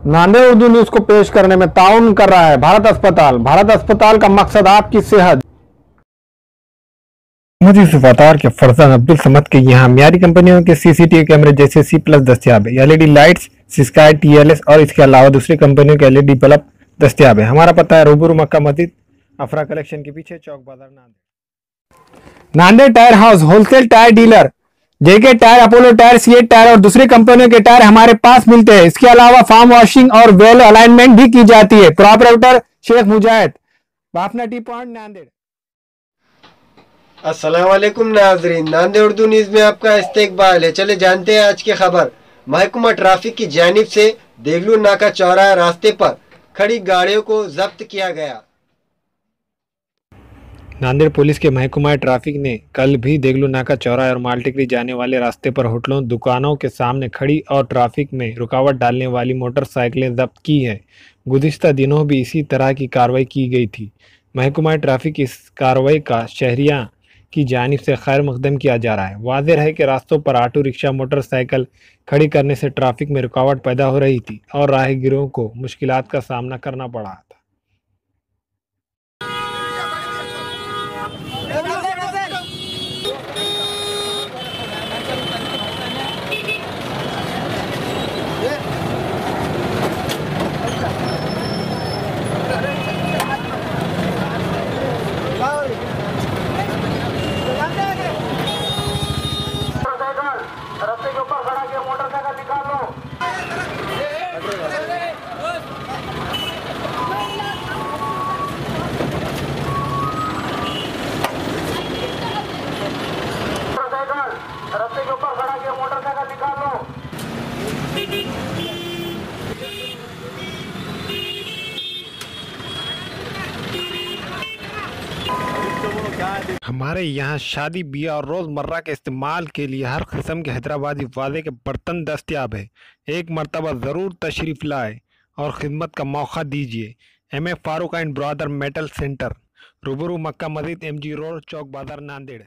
Nanded Urdu news को पेश करने में ताउन कर रहा है भारत अस्पताल। भारत अस्पताल का मकसद आपकी सेहत। मोदी सुफातार के फरजान अब्दुल समद के यहाँ मियारी कंपनियों के सीसीटीवी कैमरे जैसे C+ दस्तियाब है। एलईडी लाइट्स, स्काई TLS और इसके अलावा दूसरी कंपनियों के एलईडी बल्ब दस्तियाब है। हमारा पता है रूबरू मक्का मस्जिद, अफरा कलेक्शन के पीछे, Chowk Bazar, Nanded. Nanded tyre house wholesale tyre dealer, JK tyre, Apollo tyre, CEAT tyre और दूसरी कंपनियों के टायर हमारे पास मिलते हैं। इसके अलावा फार्म वॉशिंग और वेल अलाइनमेंट भी की जाती है। प्रोपराइटर शेख मुजाहिद, बाफना टी पॉइंट, नांदेड़। अस्सलाम वालेकुम नाजरीन, नांदेड़ उर्दू न्यूज में आपका इस्तकबाल है। चले जानते हैं आज की खबर। महकमा ट्रैफिक की जानिब से देगलू नाका चौराहा रास्ते पर खड़ी गाड़ियों को जब्त किया गया। नांदेड़ पुलिस के महकमा ट्रैफिक ने कल भी देगलू नाका चौराहे और मालटिकरी जाने वाले रास्ते पर होटलों, दुकानों के सामने खड़ी और ट्रैफिक में रुकावट डालने वाली मोटरसाइकिलें जब्त की है। गुज़िश्ता दिनों भी इसी तरह की कार्रवाई की गई थी। महकमा ट्रैफिक इस कार्रवाई का शहरियाँ की जानिब से खैर मकदम किया जा रहा है। वाज़ेह है कि रास्तों पर ऑटो रिक्शा, मोटरसाइकिल खड़ी करने से ट्रैफिक में रुकावट पैदा हो रही थी और राहगीरों को मुश्किलात का सामना करना पड़ा था। रास्ते के ऊपर खड़ा किया, मोटरसाइकिल निकाल लो। रास्ते के ऊपर खड़ा किया, मोटरसाइकिल निकाल लो। हमारे यहाँ शादी ब्याह और रोज़मर्रा के इस्तेमाल के लिए हर किस्म के हैदराबादी वाजे के बर्तन दस्तियाब है। एक मरतबा ज़रूर तशरीफ़ लाए और ख़िदमत का मौका दीजिए। MA Farooq and brother metal centre, रूबरू मक्का मस्जिद, MG रोड, चौक बाजार, नांदेड़।